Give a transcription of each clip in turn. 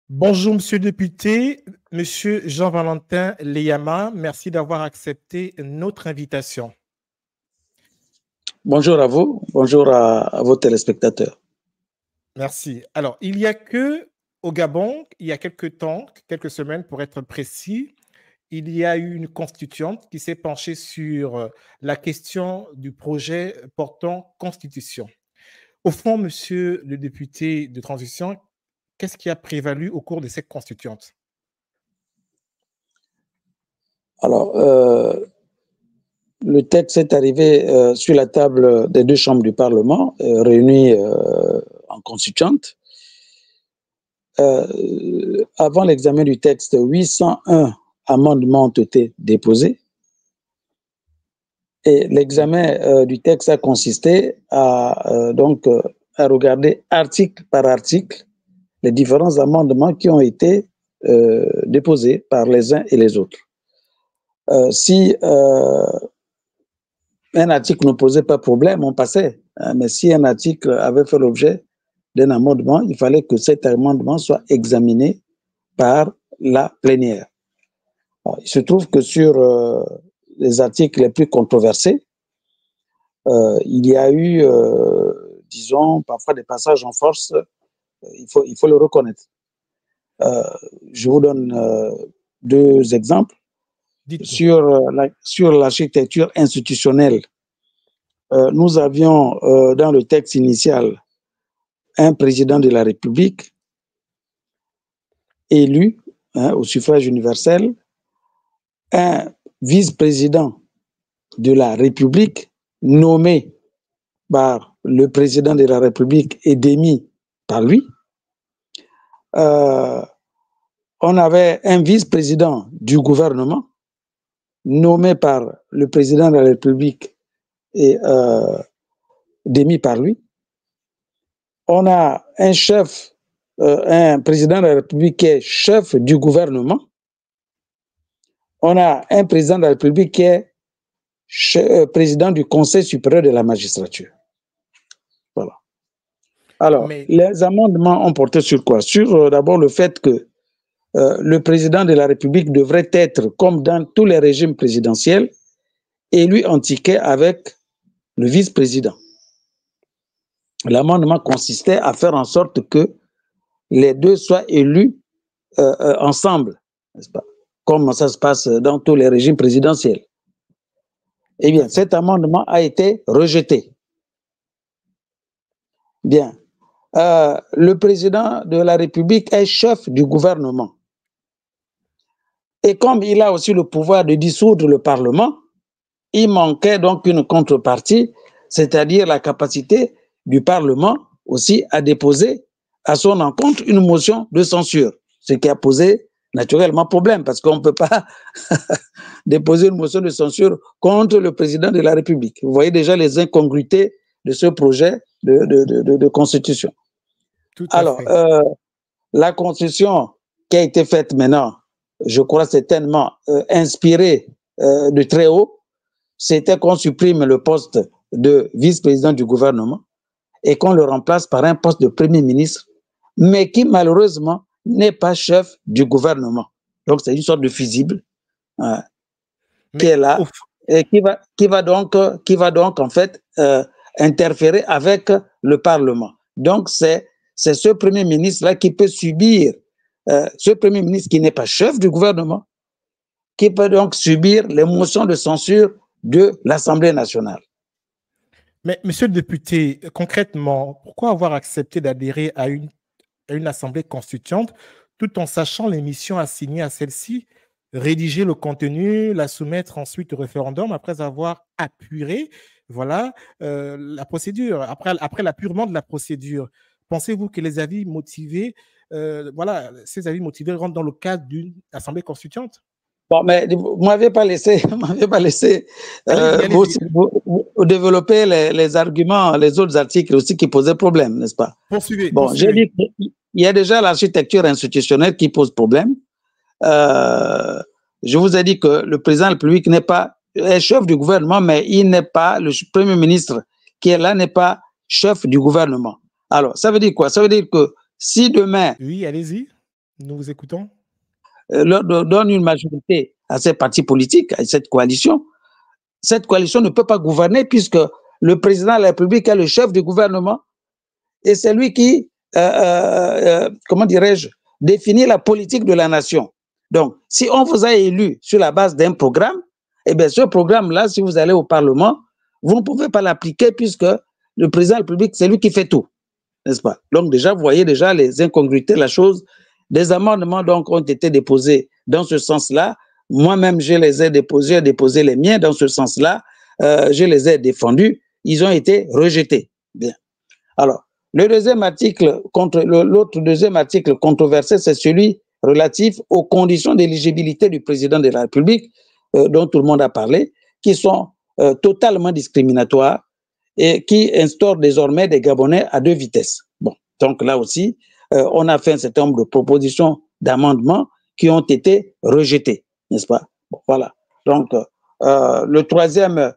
Bonjour, monsieur le député, monsieur Jean-Valentin Leyama, merci d'avoir accepté notre invitation. Bonjour à vous, bonjour à vos téléspectateurs. Merci. Alors, il y a que au Gabon, il y a quelques temps, quelques semaines pour être précis, il y a eu une constituante qui s'est penchée sur la question du projet portant constitution. Au fond, monsieur le député de transition, qu'est-ce qui a prévalu au cours de cette constituante? Alors, le texte est arrivé sur la table des deux chambres du Parlement, réunies en constituante. Avant l'examen du texte, 801 amendements ont été déposés. Et l'examen du texte a consisté à regarder article par article les différents amendements qui ont été déposés par les uns et les autres. Si un article ne posait pas problème, on passait. Mais si un article avait fait l'objet d'un amendement, il fallait que cet amendement soit examiné par la plénière. Alors, il se trouve que sur les articles les plus controversés, il y a eu, disons, parfois des passages en force, il faut le reconnaître. Je vous donne deux exemples. Sur l'architecture institutionnelle, nous avions dans le texte initial un président de la République élu au suffrage universel, un vice-président de la République nommé par le président de la République et démis par lui. On avait un vice-président du gouvernement nommé par le président de la République et démis par lui. On a un chef, un président de la République qui est chef du gouvernement. On a un président de la République qui est président du Conseil supérieur de la magistrature. Voilà. Alors, les amendements ont porté sur quoi? Sur d'abord le fait que le président de la République devrait être, comme dans tous les régimes présidentiels, élu en ticket avec le vice-président. L'amendement consistait à faire en sorte que les deux soient élus ensemble, n'est-ce pas? Comme ça se passe dans tous les régimes présidentiels. Eh bien, cet amendement a été rejeté. Bien. Le président de la République est chef du gouvernement. Et comme il a aussi le pouvoir de dissoudre le Parlement, il manquait donc une contrepartie, c'est-à-dire la capacité du Parlement aussi à déposer à son encontre une motion de censure, ce qui a posé naturellement problème, parce qu'on ne peut pas déposer une motion de censure contre le président de la République. Vous voyez déjà les incongruités de ce projet de constitution. Alors, la constitution qui a été faite maintenant, je crois certainement inspirée de très haut, c'était qu'on supprime le poste de vice-président du gouvernement et qu'on le remplace par un poste de premier ministre, mais qui malheureusement n'est pas chef du gouvernement. Donc c'est une sorte de fusible qui est là et qui va donc en fait interférer avec le Parlement. Donc c'est ce premier ministre-là qui peut subir, ce premier ministre qui n'est pas chef du gouvernement, qui peut donc subir les motions de censure de l'Assemblée nationale. Mais, monsieur le député, concrètement, pourquoi avoir accepté d'adhérer à une assemblée constituante tout en sachant les missions assignées à celle-ci, rédiger le contenu, la soumettre ensuite au référendum après avoir apuré voilà, la procédure, après l'apurement de la procédure? Pensez-vous que les avis motivés, voilà, ces avis motivés rentrent dans le cadre d'une assemblée constituante? Bon, mais vous ne m'avez pas laissé, vous développer les arguments, les autres articles aussi qui posaient problème, n'est-ce pas? Poursuivez. Bon, j'ai dit qu'il y a déjà l'architecture institutionnelle qui pose problème. Je vous ai dit que le président de la République est chef du gouvernement, mais il n'est pas, le premier ministre qui est là n'est pas chef du gouvernement. Alors, ça veut dire quoi? Ça veut dire que si demain… Oui, allez-y. Nous vous écoutons. Donne une majorité à ces partis politiques, à cette coalition. Cette coalition ne peut pas gouverner puisque le président de la République est le chef du gouvernement et c'est lui qui, comment dirais-je, définit la politique de la nation. Donc, si on vous a élu sur la base d'un programme, eh bien, ce programme-là, si vous allez au Parlement, vous ne pouvez pas l'appliquer puisque le président de la République, c'est lui qui fait tout, n'est-ce pas? Donc, déjà, vous voyez déjà les incongruités de la chose. Des amendements, donc, ont été déposés dans ce sens-là. Moi-même, je les ai déposés, j'ai déposé les miens dans ce sens-là. Je les ai défendus. Ils ont été rejetés. Bien. Alors, le deuxième article, l'autre deuxième article controversé, c'est celui relatif aux conditions d'éligibilité du président de la République, dont tout le monde a parlé, qui sont totalement discriminatoires et qui instaurent désormais des Gabonais à 2 vitesses. Bon, donc là aussi, on a fait un certain nombre de propositions d'amendements qui ont été rejetées, n'est-ce pas? Bon, voilà. Donc, le troisième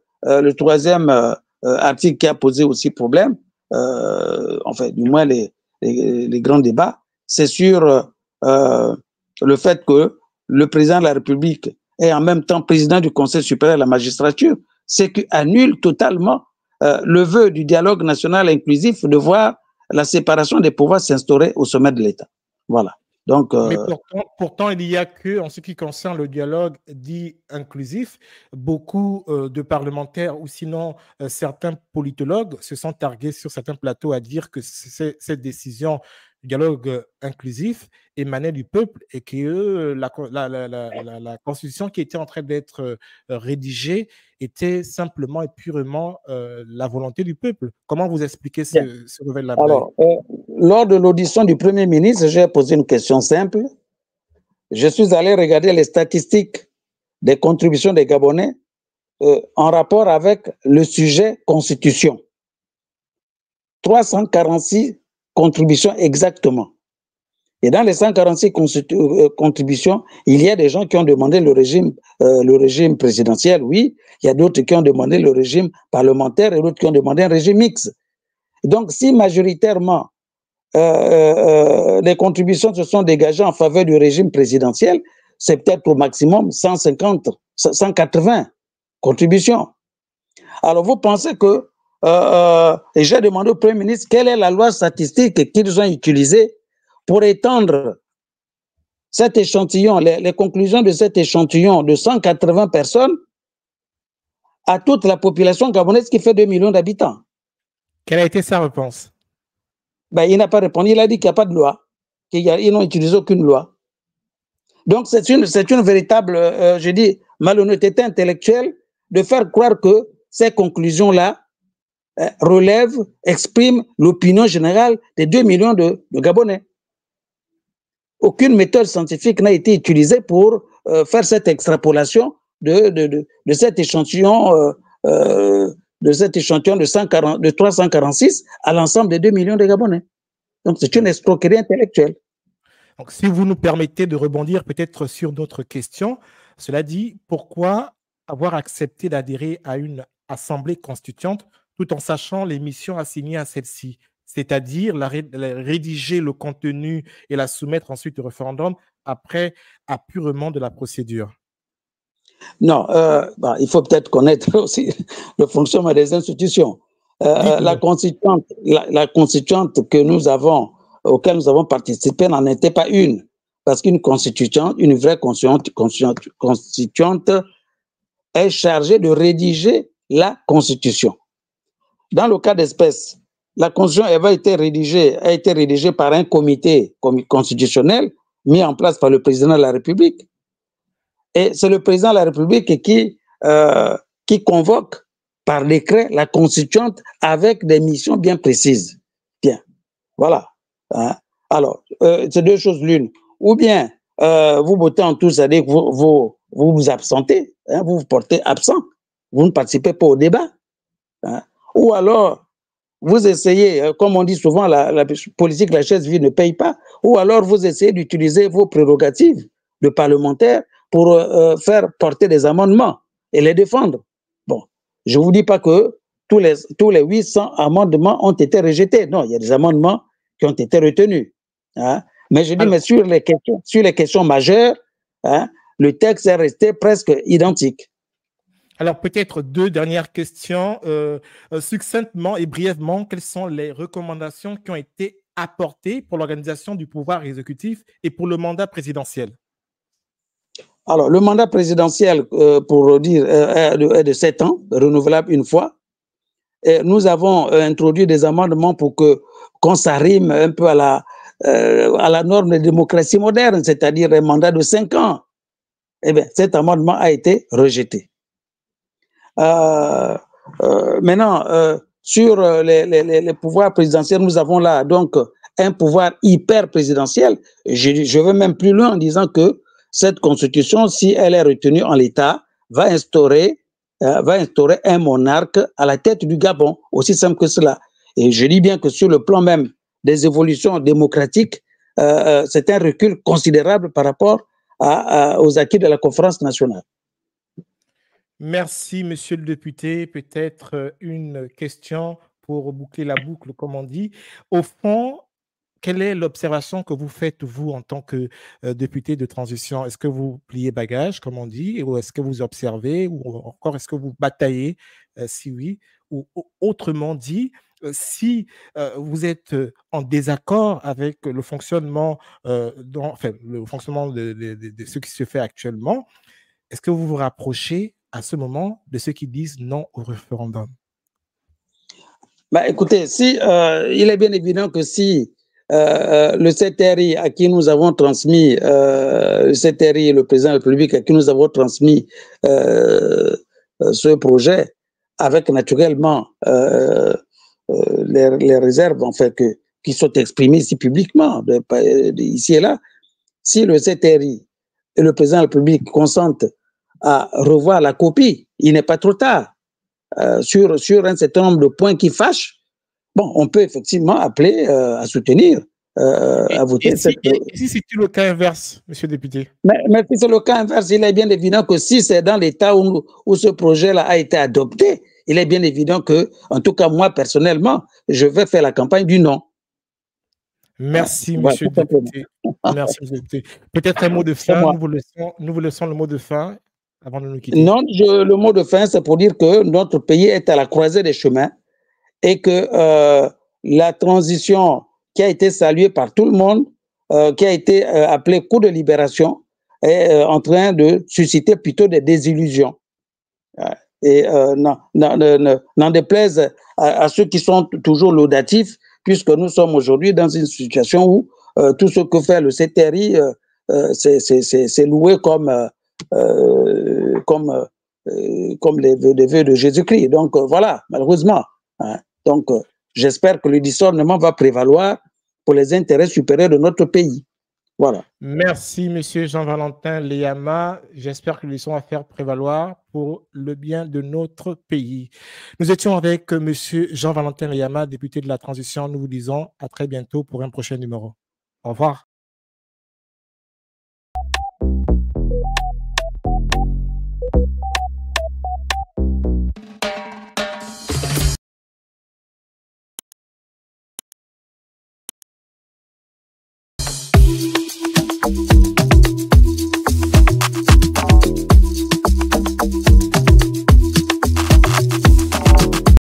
article qui a posé aussi problème, enfin, du moins les grands débats, c'est sur le fait que le président de la République est en même temps président du Conseil supérieur de la magistrature, ce qui annule totalement le vœu du dialogue national inclusif de voir la séparation des pouvoirs s'instaurer au sommet de l'État. Voilà. Donc, mais pourtant, il y a que, en ce qui concerne le dialogue dit inclusif, beaucoup de parlementaires ou sinon certains politologues se sont targués sur certains plateaux à dire que cette décision du dialogue inclusif émanait du peuple et que la constitution qui était en train d'être rédigée était simplement et purement la volonté du peuple. Comment vous expliquez ce nouvel label? Alors, lors de l'audition du Premier ministre, j'ai posé une question simple. Je suis allé regarder les statistiques des contributions des Gabonais en rapport avec le sujet constitution. 346 contributions exactement. Et dans les 146 contributions, il y a des gens qui ont demandé le régime présidentiel, oui. Il y a d'autres qui ont demandé le régime parlementaire et d'autres qui ont demandé un régime mixte. Donc, si majoritairement les contributions se sont dégagées en faveur du régime présidentiel, c'est peut-être au maximum 150, 180 contributions. Alors, vous pensez que, et j'ai demandé au Premier ministre quelle est la loi statistique qu'ils ont utilisée pour étendre cet échantillon, les conclusions de cet échantillon de 180 personnes à toute la population gabonaise qui fait 2 millions d'habitants. Quelle a été sa réponse? Ben, il n'a pas répondu, il a dit qu'il n'y a pas de loi, qu'ils n'ont utilisé aucune loi. Donc c'est une véritable, je dis, malhonnêteté intellectuelle de faire croire que ces conclusions-là relèvent, expriment l'opinion générale des 2 millions de Gabonais. Aucune méthode scientifique n'a été utilisée pour faire cette extrapolation de cet échantillon de 346 à l'ensemble des 2 millions de Gabonais. Donc, c'est une escroquerie intellectuelle. Donc, si vous nous permettez de rebondir peut-être sur d'autres questions, cela dit, pourquoi avoir accepté d'adhérer à une assemblée constituante tout en sachant les missions assignées à celle-ci, c'est-à-dire rédiger le contenu et la soumettre ensuite au référendum après apurement de la procédure? Non, il faut peut-être connaître aussi le fonctionnement des institutions. La constituante auquel nous avons participé n'en était pas une, parce qu'une constituante, une vraie constituante est chargée de rédiger la Constitution. Dans le cas d'espèce, la Constitution a été rédigée par un comité constitutionnel mis en place par le président de la République. Et c'est le président de la République qui convoque par décret la constituante avec des missions bien précises. Bien, voilà. Hein? Alors, c'est deux choses l'une. Ou bien, vous votez en tous, c'est-à-dire que vous absentez, hein, vous vous portez absent, vous ne participez pas au débat. Hein? Ou alors, vous essayez, comme on dit souvent, la politique, la chaise vide ne paye pas, ou alors vous essayez d'utiliser vos prérogatives de parlementaire pour faire porter des amendements et les défendre. Bon, je ne vous dis pas que tous les 800 amendements ont été rejetés. Non, il y a des amendements qui ont été retenus. Hein. Mais je dis, Alors, mais sur les questions majeures, hein, le texte est resté presque identique. alors peut-être deux dernières questions. Succinctement et brièvement, quelles sont les recommandations qui ont été apportées pour l'organisation du pouvoir exécutif et pour le mandat présidentiel? Alors, le mandat présidentiel, pour dire, est de 7 ans, renouvelable une fois. Et nous avons introduit des amendements pour qu'on s'arrime un peu à la norme de démocratie moderne, c'est-à-dire un mandat de 5 ans. Eh bien, cet amendement a été rejeté. Maintenant, sur les pouvoirs présidentiels, nous avons là donc un pouvoir hyper présidentiel. Je vais même plus loin en disant que cette constitution, si elle est retenue en l'état, va instaurer un monarque à la tête du Gabon, aussi simple que cela. Et je dis bien que sur le plan même des évolutions démocratiques, c'est un recul considérable par rapport aux acquis de la conférence nationale. Merci, monsieur le député. Peut-être une question pour boucler la boucle, comme on dit. Au fond, quelle est l'observation que vous faites, vous, en tant que député de transition? Est-ce que vous pliez bagage, comme on dit, ou est-ce que vous observez, ou encore est-ce que vous bataillez, si oui, ou autrement dit, si vous êtes en désaccord avec le fonctionnement, enfin, le fonctionnement de ce qui se fait actuellement, est-ce que vous vous rapprochez à ce moment de ceux qui disent non au référendum? Bah, écoutez, si, il est bien évident que si le CTRI à qui nous avons transmis, le CTRI et le président de la République à qui nous avons transmis ce projet, avec naturellement les réserves en fait, qui sont exprimées ici publiquement, ici et là, si le CTRI et le président de la République consentent à revoir la copie, il n'est pas trop tard. Sur un certain nombre de points qui fâchent, bon, on peut effectivement appeler à soutenir, à voter cette. Et si c'était le cas inverse, monsieur le député? Mais si c'est le cas inverse, il est bien évident que si c'est dans l'état où ce projet-là a été adopté, il est bien évident que, en tout cas, moi, personnellement, je vais faire la campagne du non. Merci, Voilà, monsieur tout le simplement. député. Merci, monsieur le député. Peut-être un mot de C'est fin, moi. nous vous laissons le mot de fin avant de nous quitter. Non, le mot de fin, c'est pour dire que notre pays est à la croisée des chemins et que la transition qui a été saluée par tout le monde, qui a été appelée coup de libération, est en train de susciter plutôt des désillusions. Et n'en déplaise à ceux qui sont toujours laudatifs, puisque nous sommes aujourd'hui dans une situation où tout ce que fait le CTRI, c'est loué comme les vœux de Jésus-Christ. Donc voilà, malheureusement. Hein. Donc j'espère que le discernement va prévaloir pour les intérêts supérieurs de notre pays. Voilà. Merci, monsieur Jean-Valentin Leyama. J'espère que les leçons à faire prévaloir pour le bien de notre pays. Nous étions avec monsieur Jean-Valentin Leyama, député de la transition. Nous vous disons à très bientôt pour un prochain numéro. Au revoir.